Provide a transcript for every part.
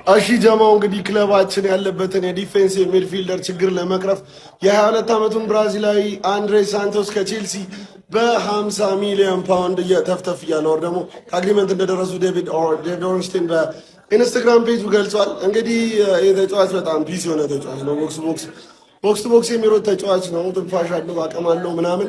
እሺ ጀማው እንግዲህ ክለባችን ያለበትን የዲፌንሲቭ ሚድፊልደር ችግር ለመቅረፍ የ22 ዓመቱን ብራዚላዊ አንድሬ ሳንቶስ ከቼልሲ በ50 ሚሊዮን ፓውንድ እየተፍተፍ እያለ ወር ደግሞ ከአግሪመንት እንደደረሱ ዴቪድ ኦርንስቲን በኢንስታግራም ፔጁ ገልጿል። እንግዲህ ይህ ተጫዋች በጣም ፒስ የሆነ ተጫዋች ነው። ቦክስ ቦክስ የሚሮጥ ተጫዋች ነው። ትንፋሽ አለው፣ አቅም አለው ምናምን።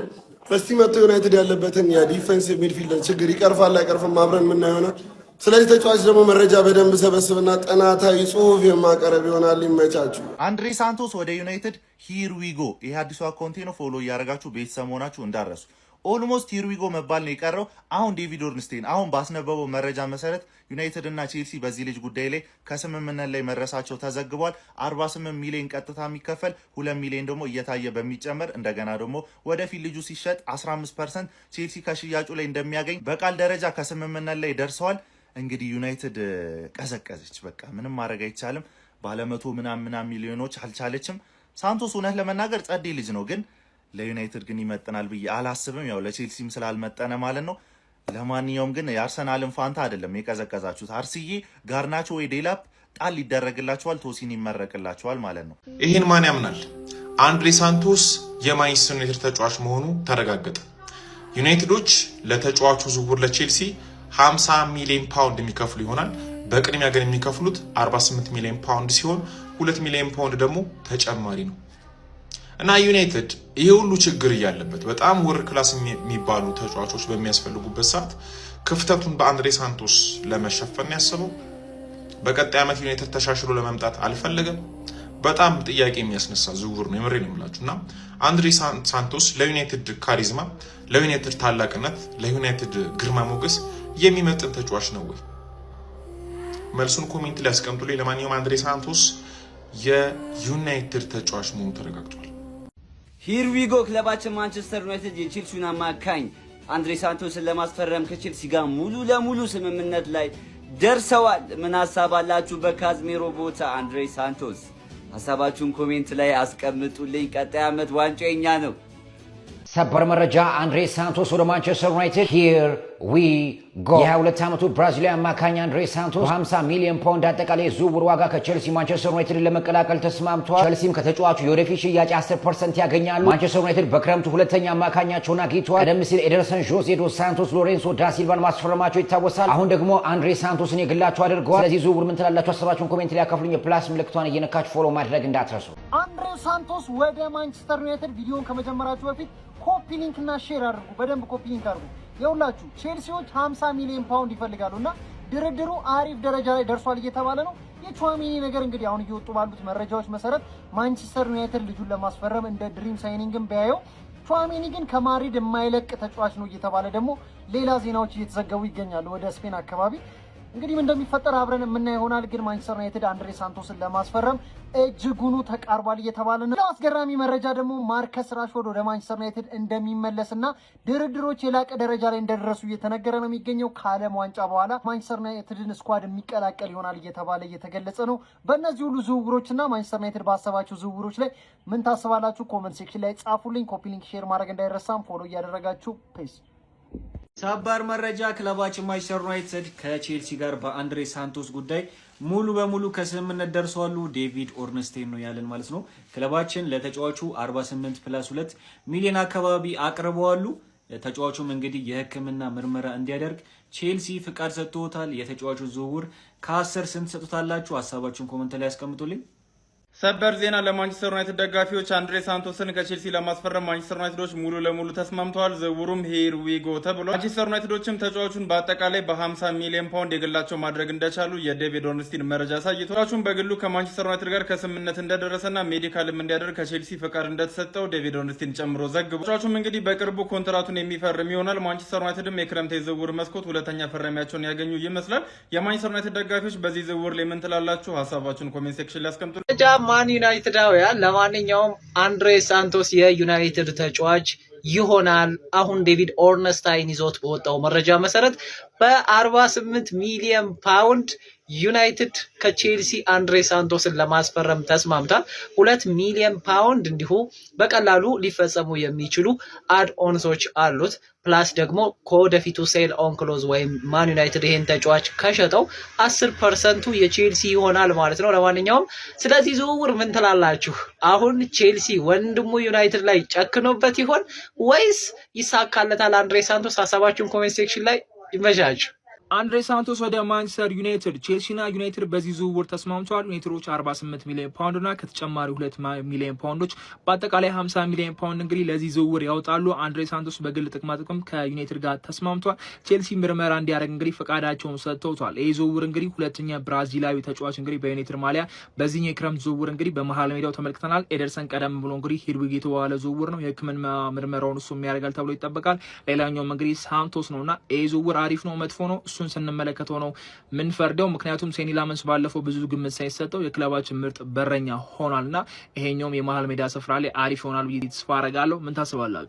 እስቲ መጥቶ ዩናይትድ ያለበትን የዲፌንሲቭ ሚድፊልደር ችግር ይቀርፋል አይቀርፍም አብረን የምናየው ይሆናል። ስለዚህ ተጫዋች ደግሞ መረጃ በደንብ ሰበስብና ጥናታዊ ጽሁፍ የማቀረብ ይሆናል። ይመቻችሁ። አንድሬ ሳንቶስ ወደ ዩናይትድ ሂር ዊጎ። ይሄ አዲሱ አካውንቴ ነው። ፎሎ እያደረጋችሁ ቤተሰብ መሆናችሁ እንዳረሱ። ኦልሞስት ሂር ዊጎ መባል ነው የቀረው። አሁን ዴቪድ ኦርንስቴን አሁን ባስነበበው መረጃ መሰረት ዩናይትድ እና ቼልሲ በዚህ ልጅ ጉዳይ ላይ ከስምምነት ላይ መድረሳቸው ተዘግቧል። 48 ሚሊዮን ቀጥታ የሚከፈል 2 ሚሊዮን ደግሞ እየታየ በሚጨመር እንደገና ደግሞ ወደፊት ልጁ ሲሸጥ 15% ቼልሲ ከሽያጩ ላይ እንደሚያገኝ በቃል ደረጃ ከስምምነት ላይ ደርሰዋል። እንግዲህ ዩናይትድ ቀዘቀዘች። በቃ ምንም ማድረግ አይቻልም። ባለመቶ ምናምን ሚሊዮኖች አልቻለችም። ሳንቶስ እውነት ለመናገር ጸዴ ልጅ ነው፣ ግን ለዩናይትድ ግን ይመጥናል ብዬ አላስብም። ያው ለቼልሲም ስላልመጠነ ማለት ነው። ለማንኛውም ግን የአርሰናልን ፋንታ አይደለም የቀዘቀዛችሁት። አርሲዬ፣ ጋርናቾ ወይ ዴላፕ ጣል ይደረግላቸዋል፣ ቶሲን ይመረቅላቸዋል ማለት ነው። ይህን ማን ያምናል? አንድሬ ሳንቶስ የማንቸስተር ዩናይትድ ተጫዋች መሆኑ ተረጋገጠ። ዩናይትዶች ለተጫዋቹ ዝውውር ለቼልሲ 50 ሚሊዮን ፓውንድ የሚከፍሉ ይሆናል። በቅድሚያ ግን የሚከፍሉት 48 ሚሊዮን ፓውንድ ሲሆን 2 ሚሊዮን ፓውንድ ደግሞ ተጨማሪ ነው። እና ዩናይትድ ይሄ ሁሉ ችግር እያለበት በጣም ወርልድ ክላስ የሚባሉ ተጫዋቾች በሚያስፈልጉበት ሰዓት ክፍተቱን በአንድሬ ሳንቶስ ለመሸፈን ያሰበው። በቀጣይ ዓመት ዩናይትድ ተሻሽሎ ለመምጣት አልፈለገም። በጣም ጥያቄ የሚያስነሳ ዝውውር ነው። የምሬን ነው እና አንድሬ ሳንቶስ ለዩናይትድ ካሪዝማ፣ ለዩናይትድ ታላቅነት፣ ለዩናይትድ ግርማ ሞገስ የሚመጥን ተጫዋች ነው ወይ? መልሱን ኮሜንት ላይ አስቀምጡልኝ። ለማንኛውም አንድሬ ሳንቶስ የዩናይትድ ተጫዋች መሆኑ ተረጋግጧል። ሂር ዊጎ። ክለባችን ማንቸስተር ዩናይትድ የቼልሲውን አማካኝ አንድሬ ሳንቶስን ለማስፈረም ከቼልሲ ጋር ሙሉ ለሙሉ ስምምነት ላይ ደርሰዋል። ምን ሀሳብ አላችሁ በካዝሜሮ ቦታ አንድሬ ሳንቶስ? ሀሳባችሁን ኮሜንት ላይ አስቀምጡልኝ። ቀጣይ ዓመት ዋንጫው የኛ ነው። ሰበር መረጃ አንድሬ ሳንቶስ ወደ ማንቸስተር ዩናይትድ ሂር ዊ ጎ። የ22 ዓመቱ ብራዚላዊ አማካኝ አንድሬ ሳንቶስ 50 ሚሊዮን ፓውንድ አጠቃላይ ዝውውር ዋጋ ከቼልሲ ማንቸስተር ዩናይትድን ለመቀላቀል ተስማምቷል። ቼልሲም ከተጫዋቹ የወደፊት ሽያጭ 10% ያገኛሉ። ማንቸስተር ዩናይትድ በክረምቱ ሁለተኛ አማካኛቸውን አግኝተዋል። ቀደም ሲል ኤደርሰን ዦዜ ዶስ ሳንቶስ ሎሬንሶ ዳሲልቫን ማስፈረማቸው ይታወሳል። አሁን ደግሞ አንድሬ ሳንቶስን የግላቸው አድርገዋል። ስለዚህ ዝውውር ምን ትላላችሁ? ሀሳባችሁን ኮሜንት ላይ አካፍሉኝ። የፕላስ ምልክቷን እየነካችሁ ፎሎ ማድረግ እንዳትረሱ። አንድሬ ሳንቶስ ወደ ማንቸስተር ዩናይትድ ቪዲዮን ከመጀመራችሁ በፊት ኮፒ ሊንክ እና ሼር አድርጉ። በደንብ ኮፒ ሊንክ አድርጉ። የሁላችሁ ቼልሲዎች 50 ሚሊዮን ፓውንድ ይፈልጋሉና ድርድሩ አሪፍ ደረጃ ላይ ደርሷል እየተባለ ነው። የቹዋሜኒ ነገር እንግዲህ አሁን እየወጡ ባሉት መረጃዎች መሰረት ማንቸስተር ዩናይትድ ልጁን ለማስፈረም እንደ ድሪም ሳይኒንግም ቢያየው፣ ቹዋሜኒ ግን ከማድሪድ የማይለቅ ተጫዋች ነው እየተባለ ደግሞ ሌላ ዜናዎች እየተዘገቡ ይገኛሉ ወደ ስፔን አካባቢ። እንግዲህ ምን እንደሚፈጠር አብረን የምናየው ይሆናል። ግን ማንቸስተር ዩናይትድ አንድሬ ሳንቶስን ለማስፈረም እጅጉኑ ተቃርቧል እየተባለ ነው። አስገራሚ መረጃ ደግሞ ማርከስ ራሽፎርድ ወደ ማንቸስተር ዩናይትድ እንደሚመለስና ድርድሮች የላቀ ደረጃ ላይ እንደደረሱ እየተነገረ ነው የሚገኘው። ከዓለም ዋንጫ በኋላ ማንቸስተር ዩናይትድን ስኳድ የሚቀላቀል ይሆናል እየተባለ እየተገለጸ ነው። በእነዚህ ሁሉ ዝውውሮችና ማንቸስተር ዩናይትድ ባሰባቸው ዝውውሮች ላይ ምን ታስባላችሁ? ኮመንት ሴክሽን ላይ ጻፉልኝ። ኮፒ ሊንክ ሼር ማድረግ እንዳይረሳም። ፎሎ እያደረጋችሁ ፔስ። ሰበር መረጃ ክለባችን ማንቸስተር ዩናይትድ ከቼልሲ ጋር በአንድሬ ሳንቶስ ጉዳይ ሙሉ በሙሉ ከስምምነት ደርሰዋል። ዴቪድ ኦርንስቴን ነው ያለን ማለት ነው። ክለባችን ለተጫዋቹ 48+2 ሚሊዮን አካባቢ አቅርበዋል። ተጫዋቹም እንግዲህ የሕክምና ምርመራ እንዲያደርግ ቼልሲ ፍቃድ ሰጥቶታል። የተጫዋቹ ዝውውር ከ10 ስንት ሰጡታላችሁ? ሀሳባችሁን ኮሜንት ላይ ያስቀምጡልኝ። ሰበር ዜና ለማንቸስተር ዩናይትድ ደጋፊዎች አንድሬ ሳንቶስን ከቼልሲ ለማስፈረም ማንቸስተር ዩናይትዶች ሙሉ ለሙሉ ተስማምተዋል። ዝውውሩም ሂር ዊ ጎ ተብሏል። ማንቸስተር ዩናይትዶችም ተጫዋቹን በአጠቃላይ በ50 ሚሊዮን ፓውንድ የግላቸው ማድረግ እንደቻሉ የዴቪድ ኦርንስቲን መረጃ አሳይቷል። ተጫዋቹን በግሉ ከማንቸስተር ዩናይትድ ጋር ከስምምነት እንደደረሰና ሜዲካልም እንዲያደርግ ከቼልሲ ፈቃድ እንደተሰጠው ዴቪድ ኦርንስቲን ጨምሮ ዘግቧል። ተጫዋቹም እንግዲህ በቅርቡ ኮንትራቱን የሚፈርም ይሆናል። ማንቸስተር ዩናይትድም የክረምት የዝውውር መስኮት ሁለተኛ ፈራሚያቸውን ያገኙ ይመስላል። የማንቸስተር ዩናይትድ ደጋፊዎች በዚህ ዝውውር ላይ ምን ትላላችሁ? ሀሳባችሁን ኮሜንት ሴክሽን ላይ አስቀምጡ። ማን ዩናይትዳውያን ለማንኛውም አንድሬ ሳንቶስ የዩናይትድ ተጫዋች ይሆናል። አሁን ዴቪድ ኦርንስታይን ይዞት በወጣው መረጃ መሰረት በ48 ሚሊዮን ፓውንድ ዩናይትድ ከቼልሲ አንድሬ ሳንቶስን ለማስፈረም ተስማምቷል። 2 ሚሊዮን ፓውንድ እንዲሁ በቀላሉ ሊፈጸሙ የሚችሉ አድ ኦንሶች አሉት። ፕላስ ደግሞ ከወደፊቱ ሴል ኦን ክሎዝ ወይም ማን ዩናይትድ ይሄን ተጫዋች ከሸጠው 10% የቼልሲ ይሆናል ማለት ነው። ለማንኛውም ስለዚህ ዝውውር ምን ትላላችሁ? አሁን ቼልሲ ወንድሙ ዩናይትድ ላይ ጨክኖበት ይሆን ወይስ ይሳካለታል አንድሬ ሳንቶስ? ሀሳባችሁን ኮሜንት ሴክሽን ላይ ይመቻችሁ። አንድሬ ሳንቶስ ወደ ማንቸስተር ዩናይትድ። ቼልሲና ዩናይትድ በዚህ ዝውውር ተስማምተዋል። ዩናይትዶች 48 ሚሊዮን ፓውንድ እና ከተጨማሪ 2 ሚሊዮን ፓውንዶች በአጠቃላይ 50 ሚሊዮን ፓውንድ እንግዲህ ለዚህ ዝውውር ያወጣሉ። አንድሬ ሳንቶስ በግል ጥቅማ ጥቅም ከዩናይትድ ጋር ተስማምቷል። ቼልሲ ምርመራ እንዲያደርግ እንግዲህ ፈቃዳቸውን ሰጥተውታል። ይህ ዝውውር እንግዲህ ሁለተኛ ብራዚላዊ ተጫዋች እንግዲህ በዩናይትድ ማሊያ በዚህኛው የክረምት ዝውውር እንግዲህ በመሀል ሜዳው ተመልክተናል። ኤደርሰን ቀደም ብሎ እንግዲህ ሂድዊግ የተባለ ዝውውር ነው። የሕክምና ምርመራውን እሱ የሚያደርጋል ተብሎ ይጠበቃል። ሌላኛውም እንግዲህ ሳንቶስ ነውና ይህ ዝውውር አሪፍ ነው መጥፎ ነው እሱን ስንመለከተው ነው ምን ፈርደው። ምክንያቱም ሴኒ ላመንስ ባለፈው ብዙ ግምት ሳይሰጠው የክለባችን ምርጥ በረኛ ሆኗልና ይሄኛውም የመሀል ሜዳ ስፍራ ላይ አሪፍ ይሆናል ብዬ ተስፋ አደርጋለሁ። ምን ታስባላችሁ?